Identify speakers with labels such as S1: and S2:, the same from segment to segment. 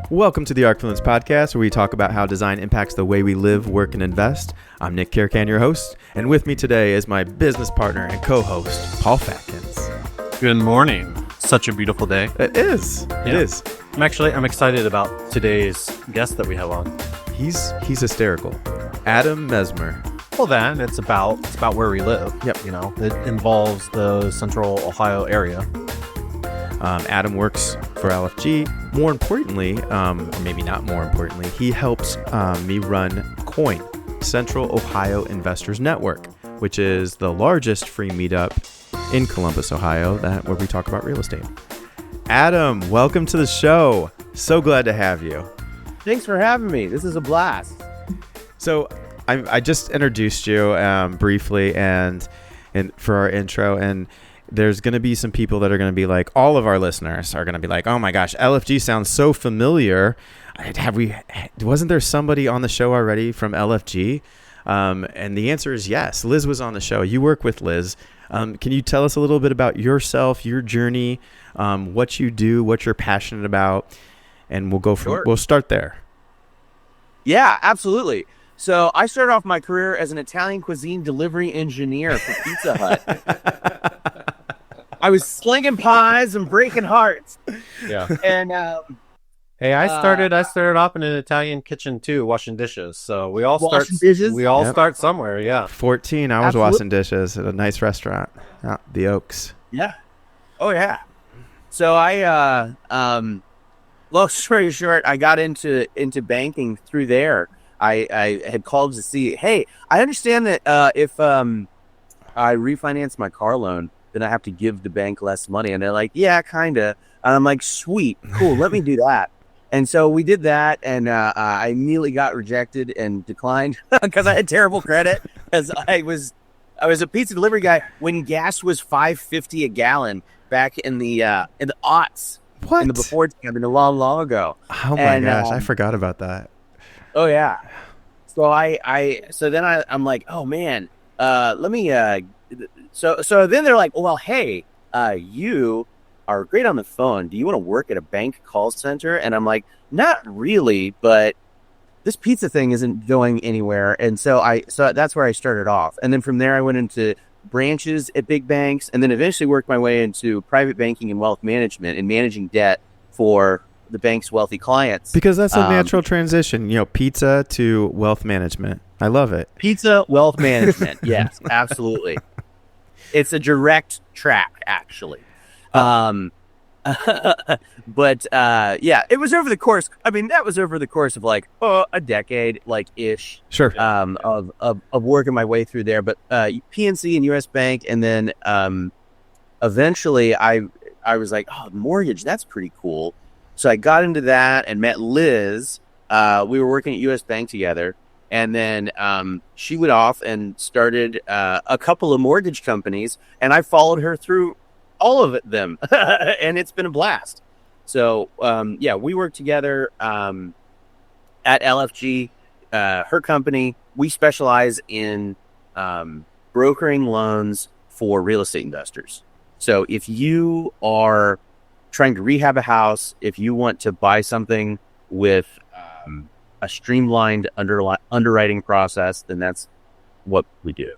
S1: Welcome to the Arcfluence Podcast, where we talk about how design impacts the way we live, work, and invest. I'm Nick Kirkan, your host, and with me today is my business partner and co-host, Paul Fatkins.
S2: Good morning. Such a beautiful day.
S1: It is. It is.
S2: I'm excited about today's guest that we have on.
S1: He's hysterical. Adam Mesmer.
S2: Well, then it's about where we live.
S1: Yep.
S2: You know, it involves the Central Ohio area.
S1: Adam works for LFG. More importantly, or maybe not more importantly, he helps me run COIN, Central Ohio Investors Network, which is the largest free meetup in Columbus, Ohio, where we talk about real estate. Adam, welcome to the show. So glad to have you.
S3: Thanks for having me. This is a blast.
S1: So I just introduced you briefly and for our intro, and there's going to be some people that are going to be like, all of our listeners are going to be like, oh my gosh, LFG sounds so familiar. Wasn't there somebody on the show already from LFG? And the answer is yes. Liz was on the show. You work with Liz. Can you tell us a little bit about yourself, your journey, what you do, what you're passionate about? And we'll start there.
S3: Yeah, absolutely. So I started off my career as an Italian cuisine delivery engineer for Pizza Hut. I was slinging pies and breaking hearts.
S2: Yeah.
S3: And
S2: hey, I started off in an Italian kitchen too, washing dishes. So we all
S1: Yep.
S2: start somewhere. Yeah.
S1: 14 hours washing dishes at a nice restaurant, the Oaks.
S3: yeah. Oh yeah. So I long story short, I got into banking through there. I had called to see, hey, I understand that if I refinance my car loan, then I have to give the bank less money. And they're like, yeah, kind of. And I'm like, sweet, cool, let me do that. And so we did that, and I immediately got rejected and declined because I had terrible credit. Because I was a pizza delivery guy when gas was $5.50 a gallon back in the aughts.
S1: What?
S3: In the before time, a long ago.
S1: Oh my gosh, I forgot about that.
S3: Oh yeah. So I'm like, oh man, let me. So then they're like, well, hey, you are great on the phone. Do you want to work at a bank call center? And I'm like, not really, but this pizza thing isn't going anywhere. And so that's where I started off. And then from there, I went into branches at big banks, and then eventually worked my way into private banking and wealth management and managing debt for the bank's wealthy clients.
S1: Because that's a natural transition, pizza to wealth management. I love it.
S3: Pizza, wealth management. Yes, absolutely. It's a direct track, actually. But yeah, it was over the course. I mean, that was over the course of like a decade, like ish.
S1: Sure.
S3: Of working my way through there. But PNC and US Bank, and then eventually I was like, oh, mortgage, that's pretty cool. So I got into that and met Liz. We were working at US Bank together. And then she went off and started a couple of mortgage companies, and I followed her through all of them, and it's been a blast. So, yeah, we work together at LFG, her company. We specialize in brokering loans for real estate investors. So if you are trying to rehab a house, if you want to buy something with a streamlined underwriting process, then that's what we do.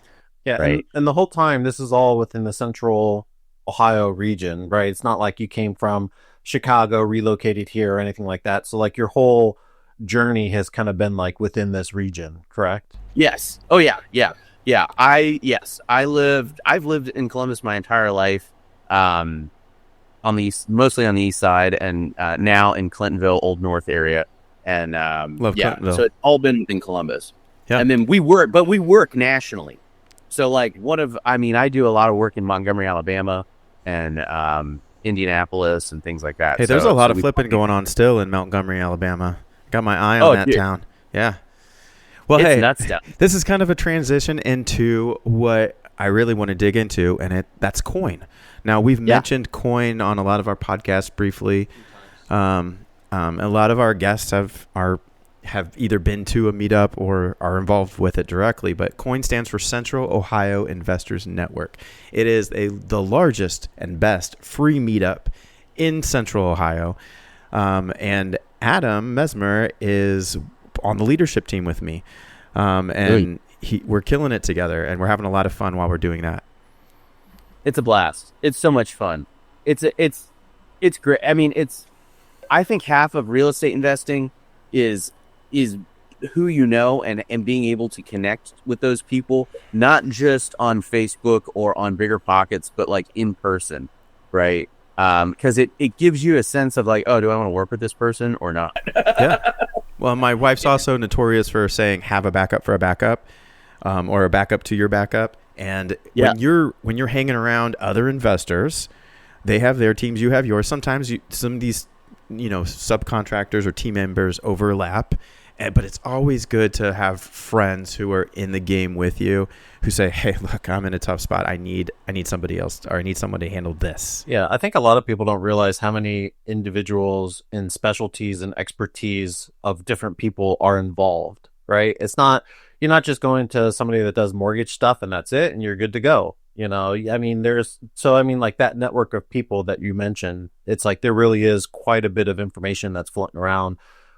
S2: Yeah.
S3: Right.
S2: And the whole time, this is all within the Central Ohio region, right? It's not like you came from Chicago, relocated here or anything like that. So like your whole journey has kind of been like within this region, correct?
S3: Yes. Oh yeah. Yeah. Yeah. I've lived in Columbus my entire life. Mostly on the east side, and now in Clintonville, Old North area. And
S1: Love Clintonville.
S3: So it's all been in Columbus.
S1: Yeah.
S3: And then we work nationally. So like I do a lot of work in Montgomery, Alabama, and Indianapolis and things like that.
S1: Hey, there's a lot of flipping going on still in Montgomery, Alabama. Got my eye on that town. Yeah. Well,
S3: it's
S1: hey,
S3: nuts down.
S1: This is kind of a transition into what I really want to dig into, and that's COIN. Now, we've mentioned COIN on a lot of our podcasts briefly. A lot of our guests have either been to a meetup or are involved with it directly, but COIN stands for Central Ohio Investors Network. It is the largest and best free meetup in Central Ohio. And Adam Mesmer is on the leadership team with me. And we're killing it together, and we're having a lot of fun while we're doing that.
S3: It's a blast. It's so much fun. It's great. I mean, I think half of real estate investing is who you know and being able to connect with those people, not just on Facebook or on Bigger Pockets, but like in person, right? Because it gives you a sense of like, oh, do I want to work with this person or not?
S1: Yeah. Well, my wife's also notorious for saying have a backup for a backup, or a backup to your backup. And when you're hanging around other investors, they have their teams, you have yours. Sometimes some of these, subcontractors or team members overlap, but it's always good to have friends who are in the game with you, who say, "Hey, look, I'm in a tough spot. I need somebody else, or I need someone to handle this."
S2: Yeah, I think a lot of people don't realize how many individuals in specialties and expertise of different people are involved, right? You're not just going to somebody that does mortgage stuff and that's it and you're good to go. Like that network of people that you mentioned, it's like there really is quite a bit of information that's floating around,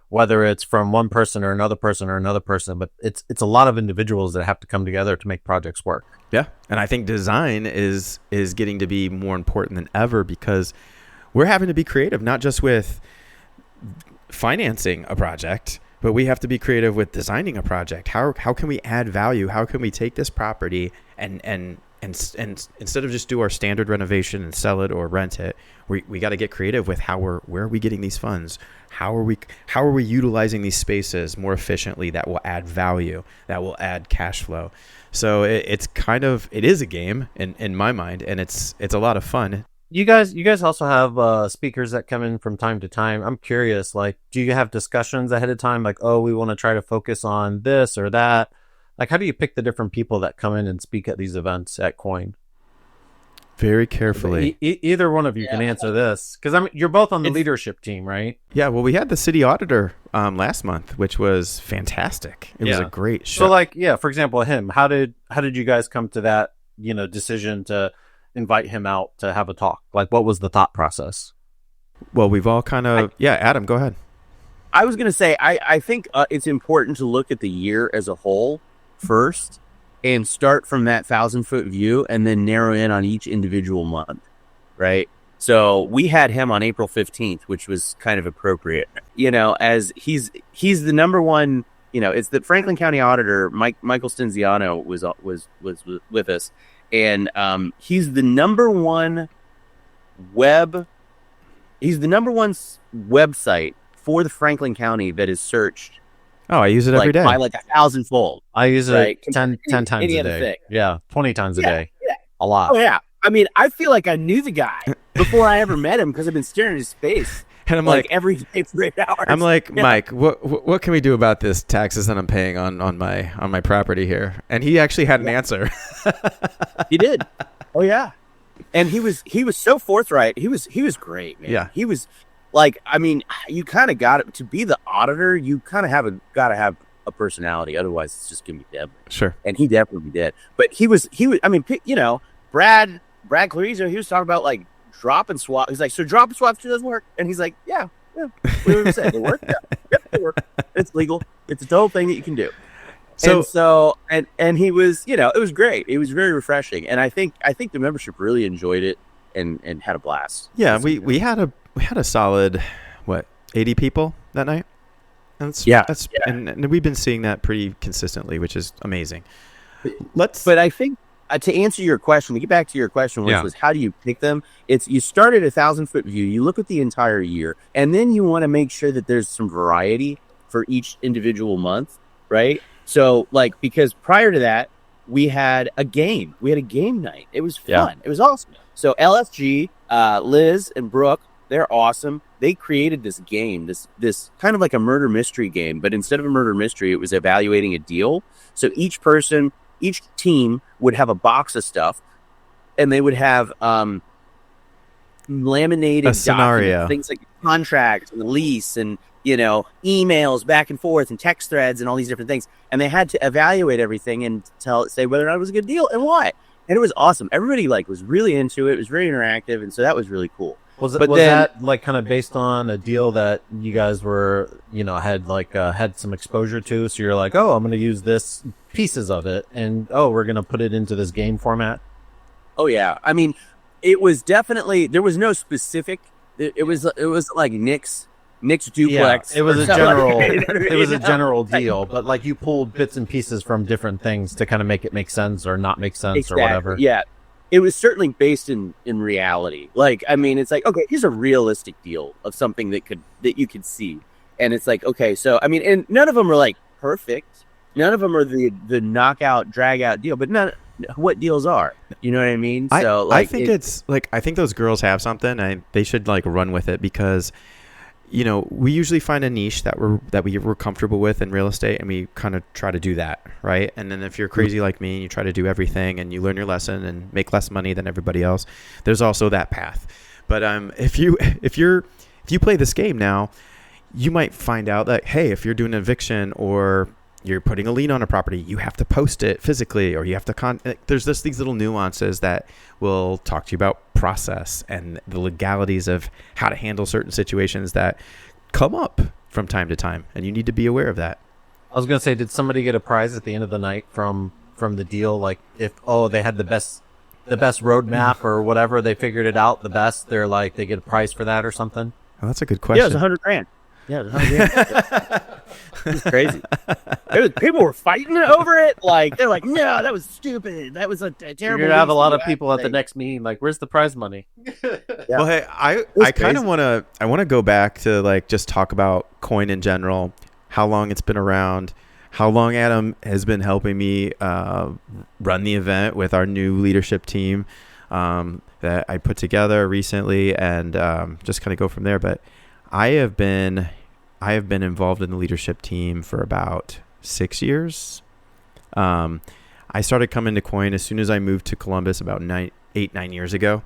S2: whether it's from one person or another person, but it's a lot of individuals that have to come together to make projects work.
S1: Yeah. And I think design is getting to be more important than ever, because we're having to be creative, not just with financing a project, but we have to be creative with designing a project. How can we add value? How can we take this property and instead of just do our standard renovation and sell it or rent it, we got to get creative with where are we getting these funds? How are we utilizing these spaces more efficiently that will add value, that will add cash flow? So it is a game in my mind, and it's a lot of fun.
S2: You guys also have speakers that come in from time to time. I'm curious, like, do you have discussions ahead of time? Like, oh, we want to try to focus on this or that. Like, how do you pick the different people that come in and speak at these events at Coin?
S1: Very carefully.
S2: Either one of you can answer this, because you're both on the leadership team, right?
S1: Yeah. Well, we had the city auditor last month, which was fantastic. It was a great show.
S2: So, for example, him. How did you guys come to that decision to invite him out to have a talk? Like, what was the thought process?
S1: Well, we've all kind of Adam, go ahead.
S3: I was going to say, I think it's important to look at the year as a whole first and start from that 1,000-foot view and then narrow in on each individual month, right? So we had him on April 15th, which was kind of appropriate, as he's the number one, it's the Franklin County auditor, Michael Stenziano was with us. And he's the number one website for the Franklin County that is searched.
S1: Oh, I use it every day.
S3: By like 1,000-fold.
S2: I use it 10 times a day. Yeah, 20 times a day.
S3: Yeah.
S2: A lot.
S3: Oh, yeah. I mean, I feel like I knew the guy before I ever met him because I've been staring at his face.
S1: And I'm like
S3: every day for 8 hours.
S1: I'm like, Mike, what can we do about this taxes that I'm paying on my property here? And he actually had an answer.
S3: He did. Oh yeah. And he was so forthright. He was great, man.
S1: Yeah.
S3: He was like, I mean, you kind of got it to be the auditor. You kind of got to have a personality, otherwise it's just gonna be deadly.
S1: Sure.
S3: And he definitely did. But he was. I mean, Brad Clarizo, he was talking about like drop and swap. He's like, so drop and swap doesn't work, and he's like, yeah. What did we say? It work? Yeah, it work. It's legal. It's a total thing that you can do. And he was, it was great. It was very refreshing, and I think the membership really enjoyed it and had a blast.
S1: Yeah, we had a solid 80 people that night. And we've been seeing that pretty consistently, which is amazing. But
S3: I think to answer your question, to get back to your question, which was how do you pick them? It's you start at 1,000-foot view, you look at the entire year, and then you want to make sure that there's some variety for each individual month, right? So, because prior to that, we had a game. We had a game night. It was fun. Yeah. It was awesome. So LFG, Liz and Brooke, they're awesome. They created this game, this kind of like a murder mystery game, but instead of a murder mystery, it was evaluating a deal. So each team would have a box of stuff, and they would have laminated
S1: scenario,
S3: things like contract and lease and emails back and forth and text threads and all these different things. And they had to evaluate everything and say whether or not it was a good deal and why. And it was awesome. Everybody was really into it. It was very interactive, and so that was really cool.
S2: Was
S3: But
S2: was
S3: then-
S2: that like kind of based on a deal that you guys were, had some exposure to? So you're like, oh, I'm going to use this pieces of it, and we're going to put it into this game format.
S3: Oh yeah, I mean, it was definitely there was no specific. It was like Nick's duplex.
S2: It was
S3: or
S2: a
S3: something
S2: general.
S3: like that.
S2: It was a
S3: You know?
S2: general deal, but like you pulled bits and pieces from different things to kind of make it make sense or not make sense
S3: Exactly,
S2: or whatever.
S3: Yeah, it was certainly based in reality. Like, I mean, it's like, okay, here's a realistic deal of something that you could see, and it's like, okay, so I mean, and none of them are like perfect. None of them are the knockout drag out deal, but what deals are, you know what I mean? So
S1: I think it's like, I think those girls have something, and they should like run with it, because we usually find a niche that we're comfortable with in real estate, and we kind of try to do that, right? And then if you're crazy like me and you try to do everything and you learn your lesson and make less money than everybody else, there's also that path. But if you play this game now, you might find out that, hey, if you're doing an eviction or you're putting a lien on a property, you have to post it physically, or you have to there's just these little nuances that will talk to you about process and the legalities of how to handle certain situations that come up from time to time, and you need to be aware of that.
S2: I was gonna say, did somebody get a prize at the end of the night from the deal? Like, if they had the best roadmap or whatever, they figured it out the best, they're like, they get a prize for that or something.
S1: Oh, that's a good question.
S3: Yeah, it was $100,000. Yeah, it was $100,000. It was crazy. People were fighting over it. Like, they're like, no, that was stupid. That was a terrible.
S2: You're gonna have a lot of people at the next meeting like, where's the prize money?
S3: Yeah.
S1: Well, hey, I kind of want to go back to like just talk about Coin in general, how long it's been around, how long Adam has been helping me run the event with our new leadership team that I put together recently, and just kind of go from there. But I have been involved in the leadership team for about 6 years. I started coming to Coin as soon as I moved to Columbus about 9 years ago.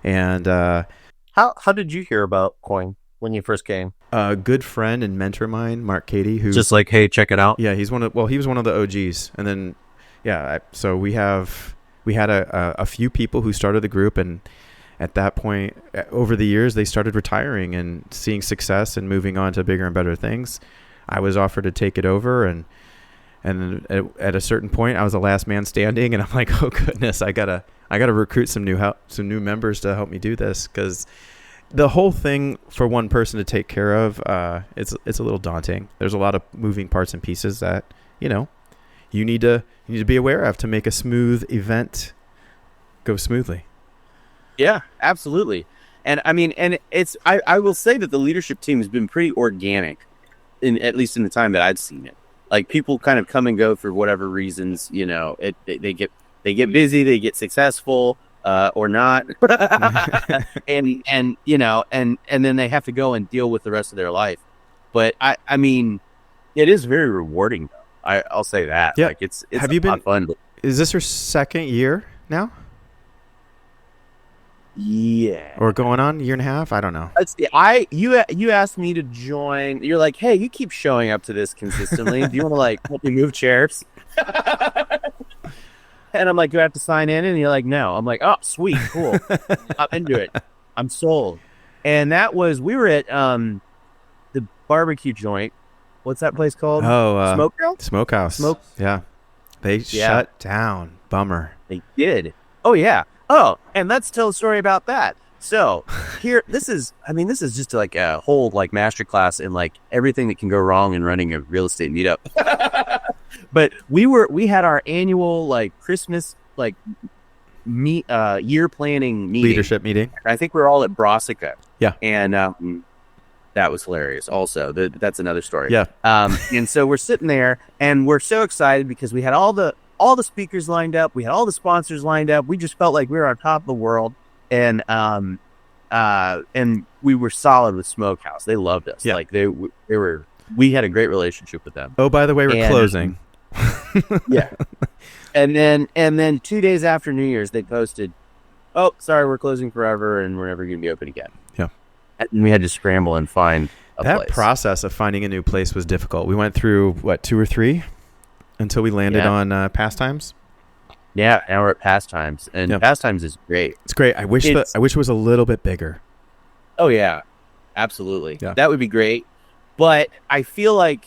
S1: And
S2: How did you hear about Coin when you first came?
S1: a good friend and mentor of mine, Mark Cady, who
S2: Just like, hey, check it out.
S1: he was one of the OGs. And then so we had a few people who started the group, and at that point, over the years, they started retiring and seeing success and moving on to bigger and better things. I was offered to take it over, and at a certain point, I was the last man standing, and I'm like, oh goodness, I gotta recruit some new members to help me do this, because the whole thing for one person to take care of, it's a little daunting. There's a lot of moving parts and pieces that you need to be aware of to make a smooth event go smoothly.
S3: Yeah, absolutely. And I mean, and it's I will say that the leadership team has been pretty organic, at least in the time that I'd seen it. Like, people kind of come and go for whatever reasons. They get busy, they get successful, or not, and then they have to go and deal with the rest of their life. But I mean, it is very rewarding, though. I'll say that.
S1: Yeah.
S3: Like, it's
S1: Have you been
S3: fun.
S1: Is this your second year now?
S3: Yeah.
S1: Or going on a year and a half? I don't know.
S3: You asked me to join. You're like, hey, you keep showing up to this consistently. Do you want to like help me move chairs? And I'm like, do I have to sign in? And you're like, no. I'm like, oh, sweet, cool. I'm into it. I'm sold. And we were at the barbecue joint. What's that place called?
S1: Oh,
S3: Smokehouse?
S1: Smokehouse. Yeah. They shut down. Bummer.
S3: They did. Oh, yeah. Oh, and let's tell a story about that. So this is just like a whole like masterclass in like everything that can go wrong in running a real estate meetup. But we had our annual like Christmas like year planning meeting.
S1: Leadership meeting.
S3: I think we were all at Brassica.
S1: Yeah.
S3: And that was hilarious. Also, that's another story.
S1: Yeah.
S3: And so we're sitting there and we're so excited because we had all the speakers lined up. We had all the sponsors lined up. We just felt like we were on top of the world. And we were solid with Smokehouse. They loved us.
S1: Yeah.
S3: Like we had a great relationship with them.
S1: Oh, by the way, we're closing.
S3: Yeah. And then 2 days after New Year's, they posted, oh, sorry, we're closing forever and we're never going to be open again.
S1: Yeah.
S3: And we had to scramble and find a place.
S1: That process of finding a new place was difficult. We went through, 2 or 3 until we landed on Pastimes.
S3: Yeah, now we're at Pastimes, and Pastimes is great.
S1: It's great. I wish it was a little bit bigger.
S3: Oh yeah, absolutely.
S1: Yeah.
S3: That would be great. But I feel like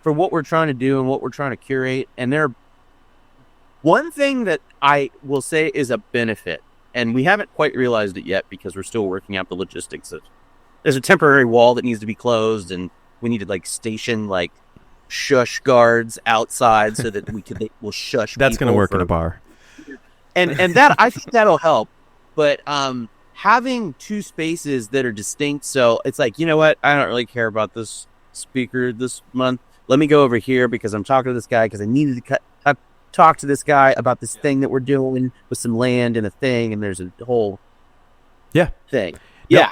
S3: for what we're trying to do and what we're trying to curate, and one thing that I will say is a benefit, and we haven't quite realized it yet because we're still working out the logistics of, there's a temporary wall that needs to be closed, and we need to like station like shush guards outside so that we'll shush.
S1: That's going to work in a bar.
S3: And that, I think that'll help. But having two spaces that are distinct, so it's like, you know what, I don't really care about this speaker this month. Let me go over here because I'm talking to this guy because I needed to talk to this guy about this thing that we're doing with some land and a thing, and there's a whole thing.
S1: No,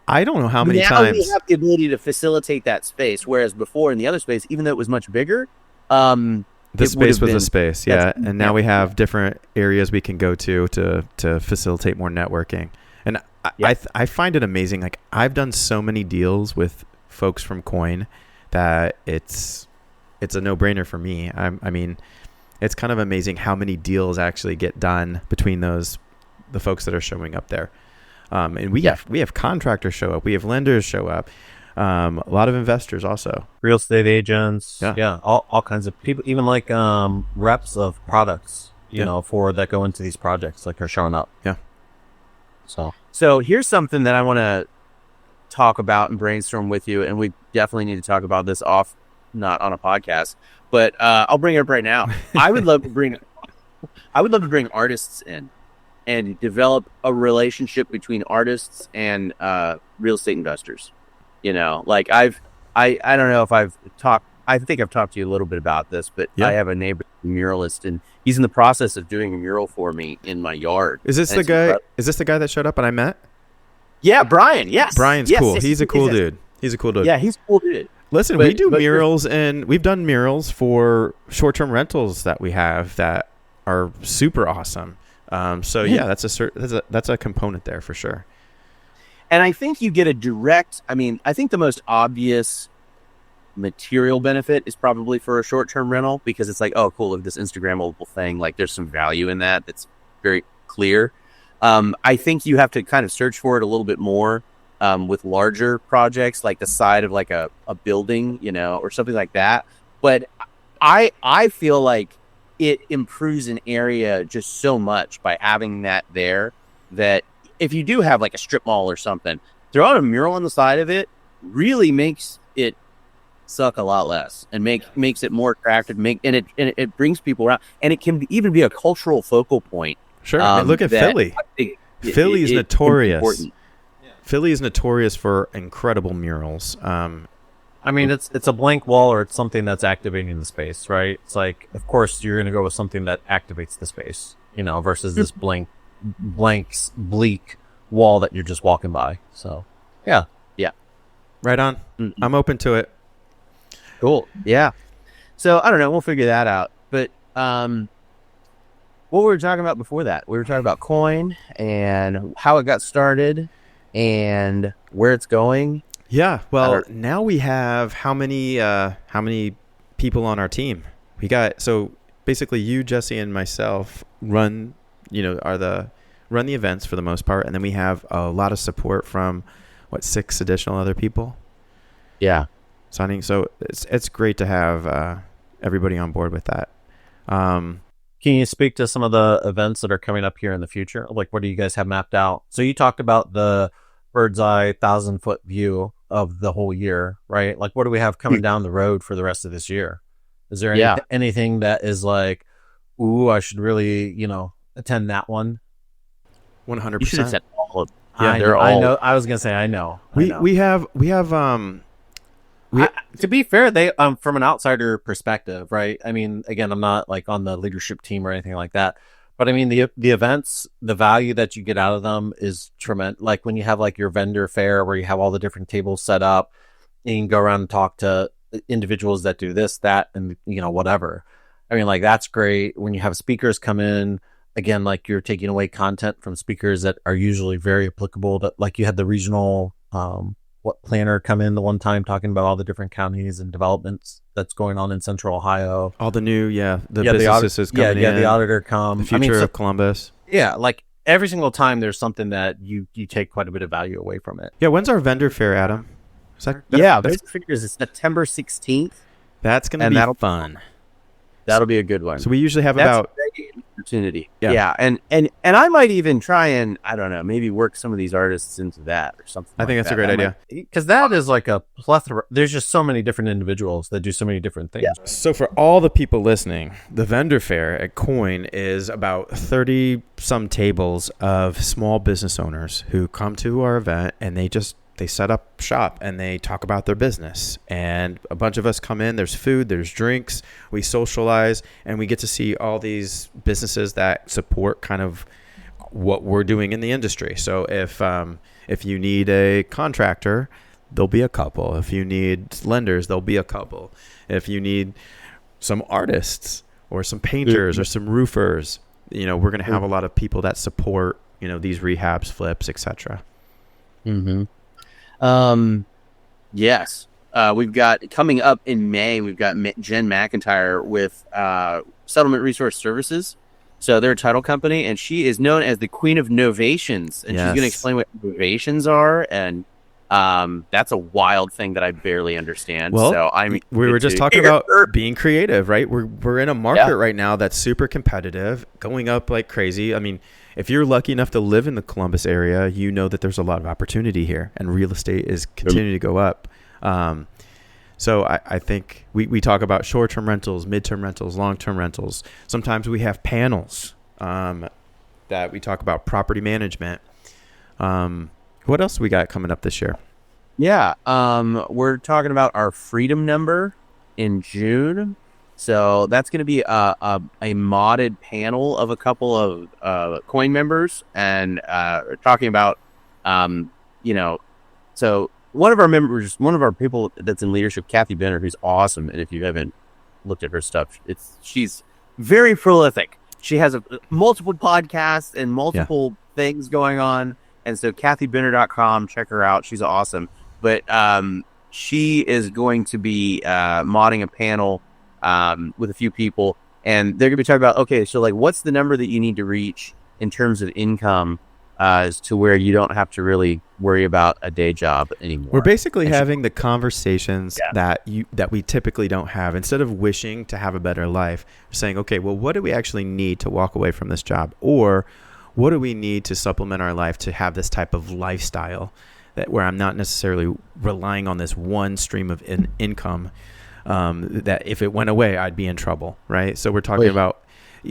S1: I don't know how many times
S3: we have the ability to facilitate that space, whereas before in the other space, even though it was much bigger,
S1: the space was a space, and now we have different areas we can go to facilitate more networking. And I find it amazing. Like, I've done so many deals with folks from Coin that it's a no-brainer for me. I mean, it's kind of amazing how many deals actually get done between the folks that are showing up there. And we have contractors show up, we have lenders show up, a lot of investors also,
S2: real estate agents, all kinds of people, even like reps of products, you know, for that go into these projects, like are showing up.
S3: So here's something that I want to talk about and brainstorm with you, and we definitely need to talk about this not on a podcast, but I'll bring it up right now. I would love to bring artists in and develop a relationship between artists and real estate investors. You know, like I don't know if I think I've talked to you a little bit about this, but I have a neighbor, muralist, and he's in the process of doing a mural for me in my yard.
S1: Is this the guy that showed up and I met?
S3: Yeah, Brian. Yes,
S1: Brian's cool. He's a cool dude. He's a cool dude.
S3: Yeah, he's a cool dude.
S1: Listen, we do murals, and we've done murals for short-term rentals that we have that are super awesome. So yeah, that's a component there for sure.
S3: And I think you get I think the most obvious material benefit is probably for a short-term rental, because it's like, oh, cool, look at this Instagrammable thing. Like, there's some value in that. That's very clear. I think you have to kind of search for it a little bit more with larger projects, like the side of like a building, you know, or something like that. But I feel like it improves an area just so much by having that there, that if you do have like a strip mall or something, throwing a mural on the side of it really makes it suck a lot less and makes it more attractive. And it brings people around, and it can even be a cultural focal point.
S1: Sure. Look at Philly. Philly is notorious. Philly is notorious for incredible murals.
S2: I mean, it's a blank wall, or it's something that's activating the space, right? It's like, of course, you're going to go with something that activates the space, you know, versus this bleak wall that you're just walking by. So, yeah.
S1: Right on. Mm-hmm. I'm open to it.
S3: Cool. Yeah. So, I don't know. We'll figure that out. But what were we talking about before that? We were talking about Coin and how it got started and where it's going.
S1: Yeah. Well, now we have how many people on our team? We got, so basically you, Jesse, and myself run the events for the most part, and then we have a lot of support from 6 additional other people.
S3: Yeah.
S1: Signing. So it's great to have everybody on board with that.
S2: Can you speak to some of the events that are coming up here in the future? Like, what do you guys have mapped out? So you talked about the bird's eye 1,000-foot view of the whole year, right? Like, what do we have coming down the road for the rest of this year? Is there anything that is like, ooh, I should really, attend that one?
S1: 100%.
S3: You should attend all of them.
S2: Yeah, I know. I was gonna say I know.
S1: We have
S2: to be fair, they from an outsider perspective, right? I mean, again, I'm not like on the leadership team or anything like that, but I mean the events, the value that you get out of them is tremendous. Like when you have like your vendor fair where you have all the different tables set up, and you can go around and talk to individuals that do this, that, and whatever. I mean, like that's great. When you have speakers come in, again, like you're taking away content from speakers that are usually very applicable. That, like, you had the regional planner come in the one time talking about all the different counties and developments that's going on in Central Ohio.
S1: All the new, businesses coming in.
S2: The auditor come.
S1: The future of Columbus.
S2: Yeah, like every single time there's something that you take quite a bit of value away from it.
S1: Yeah, when's our vendor fair, Adam?
S3: Those figures is September 16th.
S1: That's going to be fun.
S3: That'll be a good one.
S1: So we usually have
S3: That's
S1: about
S3: a great opportunity. Yeah. And I might even try and, I don't know, maybe work some of these artists into that or something.
S1: I think that's a great idea.
S2: Because that is like a plethora. There's just so many different individuals that do so many different things.
S1: Yeah. So for all the people listening, the vendor fair at Coin is about 30 some tables of small business owners who come to our event, and they set up shop and they talk about their business, and a bunch of us come in. There's food, there's drinks, we socialize, and we get to see all these businesses that support kind of what we're doing in the industry. So if you need a contractor, there'll be a couple. If you need lenders, there'll be a couple. If you need some artists or some painters or some roofers, we're going to have a lot of people that support, these rehabs, flips, etc.
S3: Mm-hmm. Yes. We've got coming up in May, we've got Jen McIntyre with Settlement Resource Services. So they're a title company, and she is known as the Queen of Novations, and she's going to explain what novations are, and that's a wild thing that I barely understand.
S1: Well,
S3: so
S1: we were just talking about being creative, right? We're in a market right now that's super competitive, going up like crazy. I mean, if you're lucky enough to live in the Columbus area, you know that there's a lot of opportunity here, and real estate is continuing to go up. So I think we talk about short-term rentals, mid-term rentals, long-term rentals. Sometimes we have panels that we talk about property management. What else we got coming up this year?
S3: Yeah, we're talking about our Freedom Number in June. So that's going to be a modded panel of a couple of Coin members, and talking about, so one of our members, one of our people that's in leadership, Kathy Benner, who's awesome. And if you haven't looked at her stuff, she's very prolific. She has multiple podcasts and multiple things going on. And so kathybenner.com, check her out. She's awesome. But she is going to be modding a panel with a few people, and they're going to be talking about, okay, so like, what's the number that you need to reach in terms of income as to where you don't have to really worry about a day job anymore.
S1: We're basically having the conversations that we typically don't have. Instead of wishing to have a better life, we're saying, okay, well, what do we actually need to walk away from this job? Or what do we need to supplement our life to have this type of lifestyle where I'm not necessarily relying on this one stream of income that if it went away, I'd be in trouble, right? So we're talking about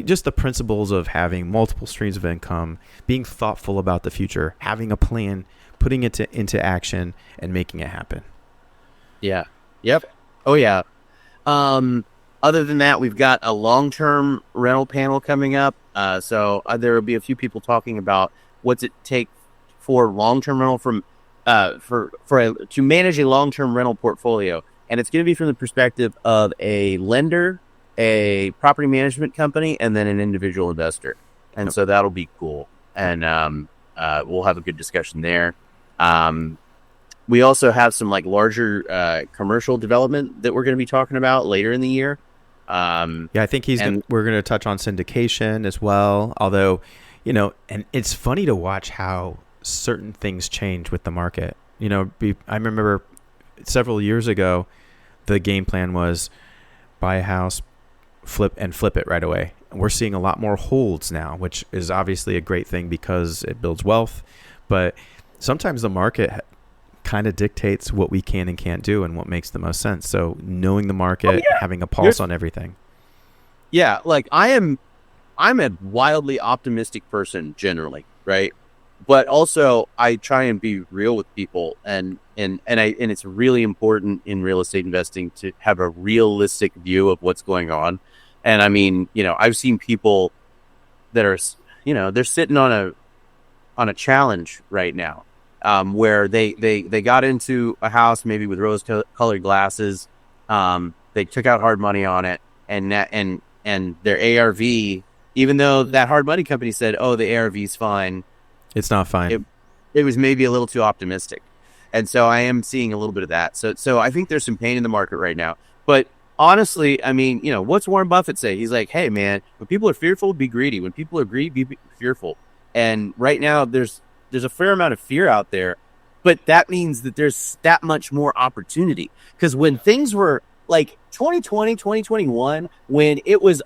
S1: just the principles of having multiple streams of income, being thoughtful about the future, having a plan, putting it into action, and making it happen.
S3: Yeah. Yep. Oh, yeah. Other than that, we've got a long-term rental panel coming up. So there will be a few people talking about what's it take for long-term rental to manage a long-term rental portfolio. And it's going to be from the perspective of a lender, a property management company, and then an individual investor. And so that'll be cool. And we'll have a good discussion there. We also have some like larger commercial development that we're going to be talking about later in the year.
S1: I think we're going to touch on syndication as well. Although, and it's funny to watch how certain things change with the market. I remember several years ago, the game plan was buy a house, flip it right away. We're seeing a lot more holds now, which is obviously a great thing because it builds wealth. But sometimes the market kind of dictates what we can and can't do and what makes the most sense. So knowing the market, having a pulse on everything.
S3: Yeah, like I'm a wildly optimistic person generally, right? But also I try and be real with people, and it's really important in real estate investing to have a realistic view of what's going on. And I mean, I've seen people that are, they're sitting on a challenge right now, where they got into a house maybe with rose-colored glasses. They took out hard money on it, and their ARV, even though that hard money company said, "Oh, the ARV is fine,"
S1: it's not fine.
S3: It was maybe a little too optimistic, and so I am seeing a little bit of that. So I think there's some pain in the market right now, but. Honestly, I mean, what's Warren Buffett say? He's like, hey, man, when people are fearful, be greedy. When people are greedy, be fearful. And right now there's a fair amount of fear out there, but that means that there's that much more opportunity. Because when things were like 2020, 2021, when it was,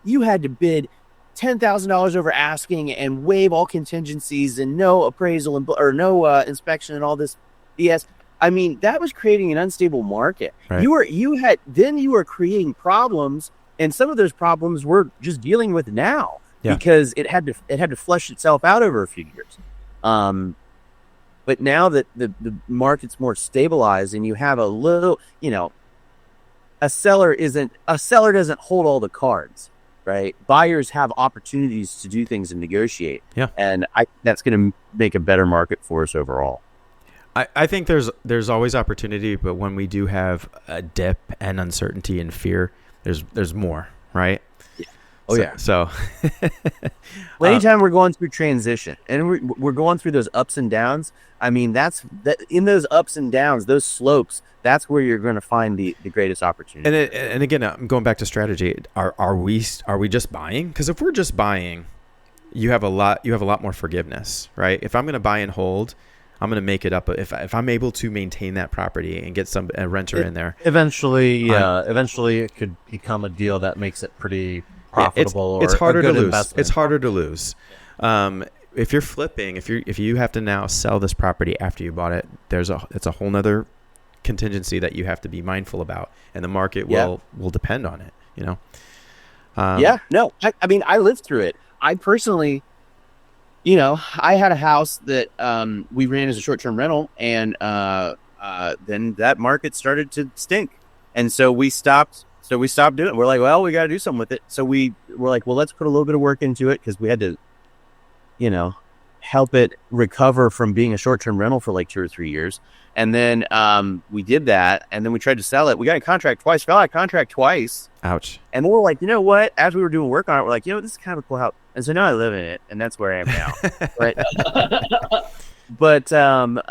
S3: you had to bid $10,000 over asking and waive all contingencies and no appraisal or no inspection and all this BS. I mean, that was creating an unstable market.
S1: Right.
S3: You were creating problems, and some of those problems we're just dealing with now because it had to flush itself out over a few years. But now that the market's more stabilized and you have a little, a seller doesn't hold all the cards, right? Buyers have opportunities to do things and negotiate.
S1: Yeah.
S3: And that's going to make a better market for us overall.
S1: I think there's always opportunity, but when we do have a dip and uncertainty and fear, there's more, right?
S3: Yeah. Oh, yeah.
S1: So
S3: well, anytime we're going through transition and we're going through those ups and downs, I mean, that in those ups and downs, those slopes, that's where you're going to find the greatest opportunity.
S1: And again, I'm going back to strategy. Are we just buying? Because if we're just buying, you have a lot more forgiveness, right? If I'm going to buy and hold, I'm going to make it up. If I'm able to maintain that property and get a renter in there,
S2: eventually it could become a deal that makes it pretty profitable.
S1: It's harder to lose.
S2: Investment.
S1: It's harder to lose. If you're flipping, if you have to now sell this property after you bought it, it's a whole nother contingency that you have to be mindful about, and the market will depend on it.
S3: I mean, I lived through it. I personally, I had a house that we ran as a short-term rental, and then that market started to stink, and so we stopped doing it. We're like, well, we got to do something with it. So we were like, well, let's put a little bit of work into it, because we had to, help it recover from being a short-term rental for like 2 or 3 years. And then we did that, and then we tried to sell it. We got a contract twice, fell out of contract twice.
S1: Ouch.
S3: And then we're like, you know what? As we were doing work on it, we're like, this is kind of a cool house. And so now I live in it, and that's where I am now. Right? But and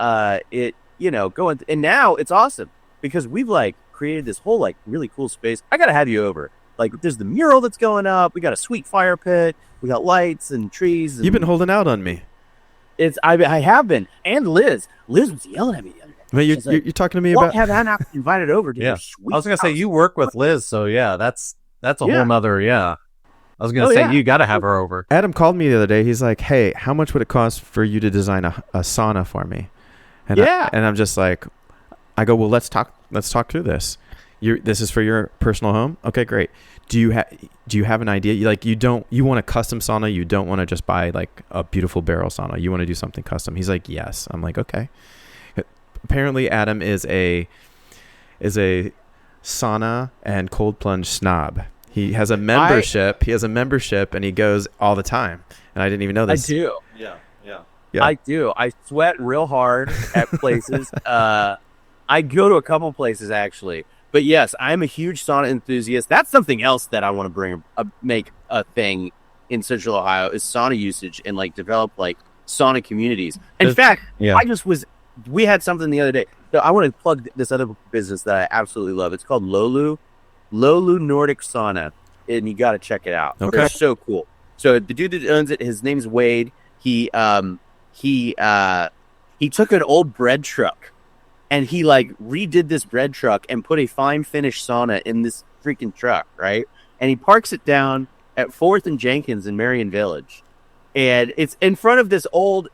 S3: now it's awesome because we've like created this whole like really cool space. I gotta have you over. Like, there's the mural that's going up. We got a sweet fire pit. We got lights and trees. And
S1: you've been holding out on me.
S3: I have been, and Liz was yelling at me the other day.
S1: But you're talking to me about
S3: have Anna invited over to your sweet
S2: I was gonna say you work with Liz, so that's a whole nother I was gonna say you got to have her over.
S1: Adam called me the other day. He's like, "Hey, how much would it cost for you to design a sauna for me?" And I'm just like, I go, "Well, let's talk through this. This is for your personal home. Okay, great. Do you have an idea? You want a custom sauna? You don't want to just buy like a beautiful barrel sauna. You want to do something custom?" He's like, "Yes." I'm like, "Okay." Apparently, Adam is a sauna and cold plunge snob. He has a membership. And he goes all the time. And I didn't even know this.
S3: I do.
S2: Yeah.
S3: I do. I sweat real hard at places. I go to a couple places actually. But yes, I'm a huge sauna enthusiast. That's something else that I want to make a thing in Central Ohio is sauna usage and like develop like sauna communities. In fact, we had something the other day. So I want to plug this other business that I absolutely love. It's called Lolu Nordic Sauna, and you got to check it out.
S1: Okay.
S3: They're so cool. So the dude that owns it, his name's Wade. He took an old bread truck and he like redid this bread truck and put a fine finish sauna in this freaking truck, right? And he parks it down at 4th and Jenkins in Marion Village. And it's in front of this old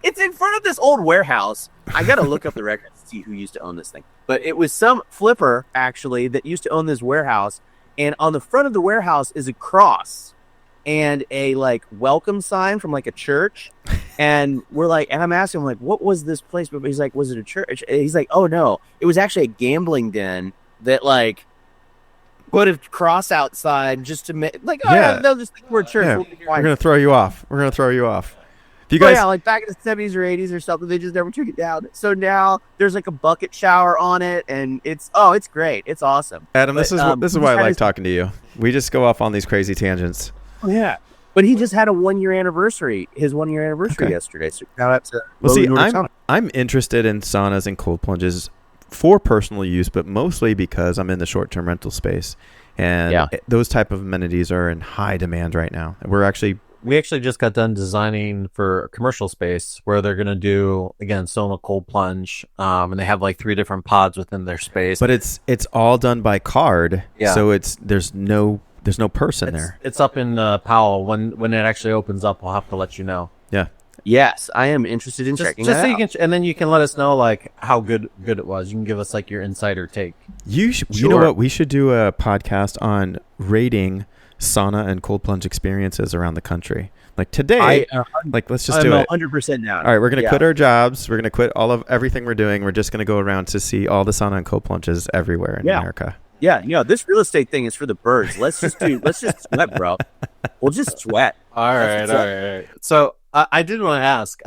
S3: warehouse. I got to look up the records to see who used to own this thing. But it was some flipper actually that used to own this warehouse. And on the front of the warehouse is a cross and a like welcome sign from like a church. And we're like, and I'm asking him like, what was this place? But he's like, was it a church? And he's like, oh no, it was actually a gambling den that like put a cross outside just to make like, they'll just think we're a church.
S1: Yeah. We're gonna throw you off. If you guys,
S3: like back in the 70s or 80s or something, they just never took it down. So now there's like a bucket shower on it, and it's great. It's awesome.
S1: Adam, this is why I like talking to you. We just go off on these crazy tangents.
S3: Oh, yeah. But he just had a 1 year anniversary. His 1 year anniversary yesterday. So shout out to
S1: I'm interested in saunas and cold plunges for personal use, but mostly because I'm in the short-term rental space, and those type of amenities are in high demand right now. We're actually
S2: we actually just got done designing for a commercial space where they're going to do, again, Soma cold plunge. And they have like 3 different pods within their space.
S1: But it's all done by card.
S2: Yeah.
S1: So there's no person there.
S2: It's up in Powell. When it actually opens up, I'll have to let you know.
S1: Yeah.
S3: Yes, I am interested in checking that
S2: so you
S3: out.
S2: can, and then you can let us know like how good it was. You can give us like your insider take.
S1: You know what? We should do a podcast on rating sauna and cold plunge experiences around the country. Like today, let's just do it.
S3: 100% down.
S1: All right, we're going to quit our jobs. We're going to quit all of everything we're doing. We're just going to go around to see all the sauna and cold plunges everywhere in America.
S3: Yeah, this real estate thing is for the birds. Let's just sweat, bro. We'll just sweat.
S2: All right. So I did want to ask,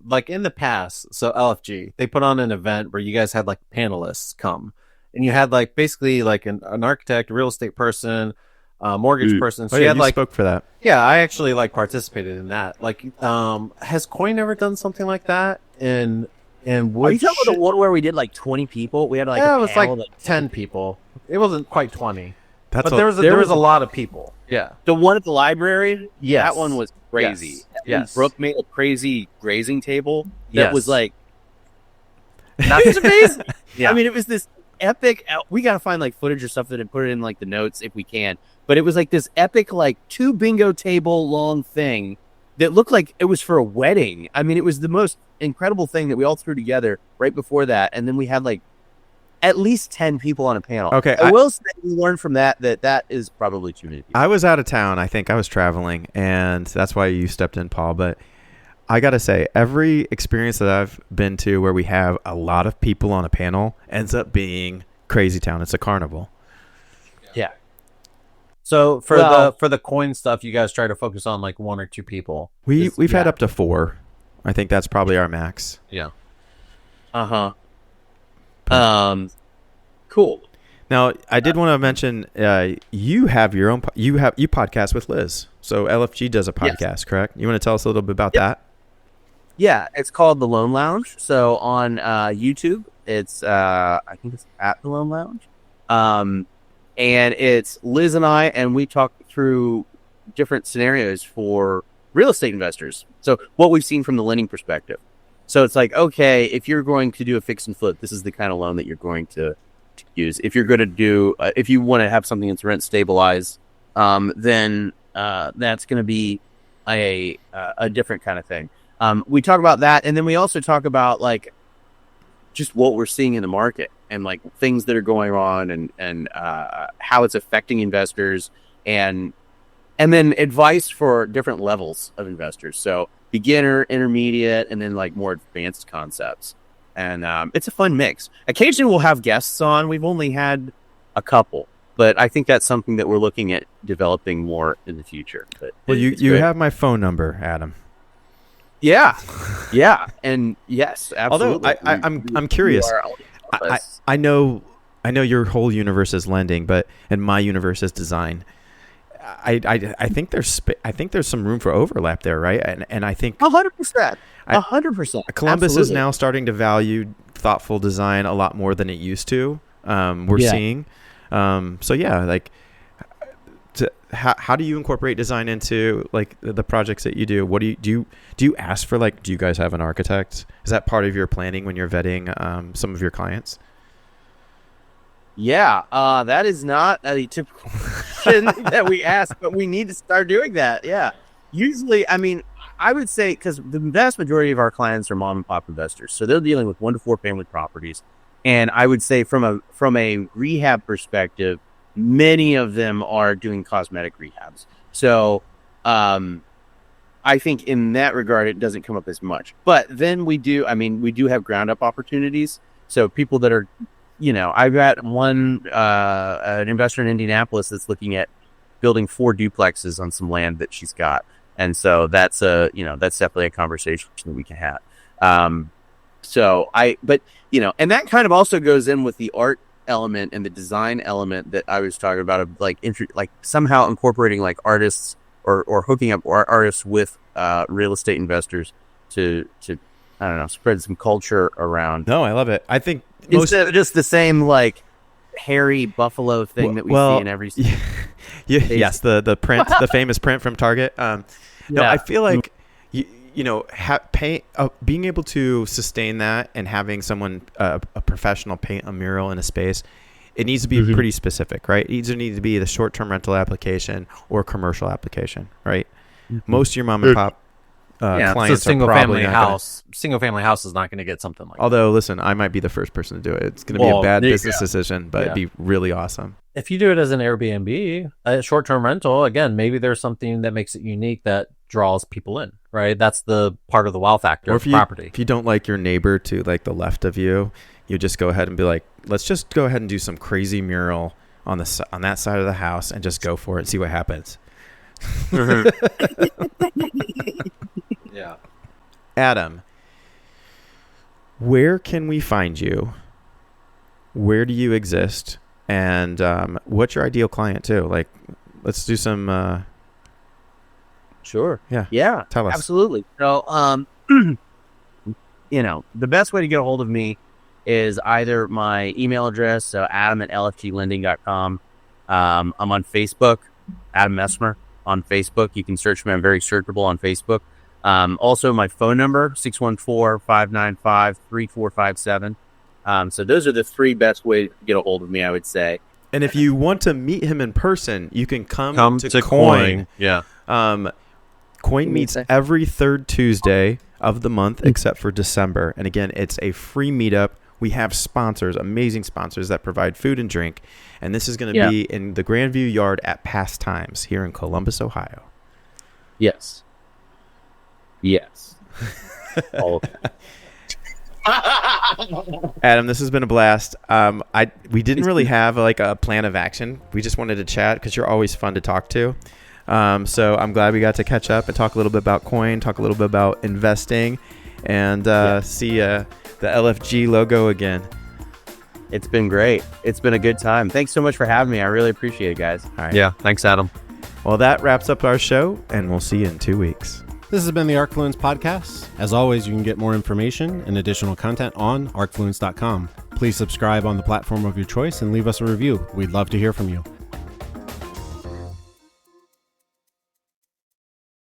S2: like in the past, so LFG, they put on an event where you guys had like panelists come, and you had like basically like an architect, a real estate person, mortgage person. So you had like
S1: spoke for that.
S2: Yeah, I actually like participated in that. Like, has Coin ever done something like that? And
S3: are you talking about the one where we did like 20 people? We had like
S2: it was like 10 people. It wasn't quite 20. But there was a lot of people. Yeah.
S3: The one at the library?
S2: Yes.
S3: That one was crazy.
S2: Yes.
S3: Brooke made a crazy grazing table that was like,
S2: that's
S3: amazing. Yeah. I mean, it was this epic. We got to find like footage or something and put it in like the notes if we can. But it was like this epic, like 2 bingo table long thing that looked like it was for a wedding. I mean, it was the most incredible thing that we all threw together right before that. And then we had like at least 10 people on a panel.
S1: Okay.
S3: I will say we learned from that is probably too many people.
S1: I was out of town. I think I was traveling, and that's why you stepped in, Paul. But I got to say, every experience that I've been to where we have a lot of people on a panel ends up being crazy town. It's a carnival.
S2: Yeah. So for the coin stuff, you guys try to focus on like 1 or 2 people.
S1: We've had up to 4. I think that's probably our max.
S2: Yeah.
S3: Cool.
S1: Now, I did want to mention you have your own you podcast with Liz. So LFG does a podcast, correct? You want to tell us a little bit about that?
S3: Yeah, it's called The Loan Lounge. So on YouTube, it's I think it's at The Loan Lounge. And it's Liz and I, and we talk through different scenarios for real estate investors. So what we've seen from the lending perspective. So it's like, okay, if you're going to do a fix and flip, this is the kind of loan that you're going to use. If you're going to do, if you want to have something that's rent stabilized, then that's going to be a different kind of thing. We talk about that, and then we also talk about like just what we're seeing in the market and like things that are going on and how it's affecting investors and then advice for different levels of investors. So beginner, intermediate, and then like more advanced concepts. And it's a fun mix. Occasionally we'll have guests on. We've only had a couple, but I think that's something that we're looking at developing more in the future. But
S1: well, you have my phone number, Adam.
S3: Yeah, and yes, absolutely.
S1: Although I'm curious. I know your whole universe is lending, and my universe is design. I think there's some room for overlap there, right? And I think
S3: 100%. 100%.
S1: Columbus is now starting to value thoughtful design a lot more than it used to. We're seeing. So yeah, like. How do you incorporate design into like the projects that you do? What do you ask for? Like, do you guys have an architect? Is that part of your planning when you're vetting some of your clients?
S3: Yeah, that is not a typical question that we ask, but we need to start doing that. Yeah, usually, I mean, I would say because the vast majority of our clients are mom and pop investors, so they're dealing with 1 to 4 family properties, and I would say from a rehab perspective, many of them are doing cosmetic rehabs. So I think in that regard, it doesn't come up as much. But then we do have ground up opportunities. So people that are, I've got an investor in Indianapolis that's looking at building 4 duplexes on some land that she's got. And so that's definitely a conversation that we can have. And that kind of also goes in with the art element and the design element that I was talking about of like somehow incorporating like artists or hooking up artists with real estate investors to I don't know, spread some culture around.
S1: No, I love it. I think
S3: instead of just the same like hairy buffalo thing that we see in every
S1: yes, the print, the famous print from Target. No,
S2: Yeah.
S1: I feel like being able to sustain that and having someone a professional paint a mural in a space, it needs to be pretty specific, right? It either needs to be the short-term rental application or commercial application, right? Most of your mom and pop clients
S2: so
S1: are probably not gonna,
S2: single family house is not going to get something like that.
S1: although, listen, I might be the first person to do it. It's going to be a bad
S3: there you
S1: business decision, but it'd be really awesome.
S2: If you do it as an Airbnb, a short-term rental, again, maybe there's something that makes it unique that draws people in, right? That's the part of the wow factor of property.
S1: If you don't like your neighbor to like the left of you, you just go ahead and be like, let's just go ahead and do some crazy mural on that side of the house and just go for it and see what happens.
S2: Yeah.
S1: Adam, where can we find you? Where do you exist? And what's your ideal client too? Like, let's do some.
S3: Sure.
S1: Yeah. Tell us.
S3: Absolutely. So, the best way to get a hold of me is either my email address, so adam@lfglending.com. I'm on Facebook, Adam Mesmer on Facebook. You can search me. I'm very searchable on Facebook. Also, my phone number, 614-595-3457. So those are the three best ways to get a hold of me, I would say.
S1: And if you want to meet him in person, you can come to
S2: Coin. Yeah.
S1: Coin meets every third Tuesday of the month except for December. And again, it's a free meetup. We have sponsors, amazing sponsors that provide food and drink. And this is going to be in the Grandview Yard at Pastimes here in Columbus, Ohio.
S3: Yes. All of it.
S1: Adam, this has been a blast. We didn't really have like a plan of action. We just wanted to chat because you're always fun to talk to. So I'm glad we got to catch up and talk a little bit about Coin, talk a little bit about investing, and see the LFG logo again.
S3: It's been great. It's been a good time. Thanks so much for having me. I really appreciate it, guys.
S1: All right.
S2: Yeah. Thanks, Adam.
S1: Well, that wraps up our show, and we'll see you in 2 weeks.
S4: This has been the ArcFluence Podcast. As always, you can get more information and additional content on arcfluence.com. Please subscribe on the platform of your choice and leave us a review. We'd love to hear from you.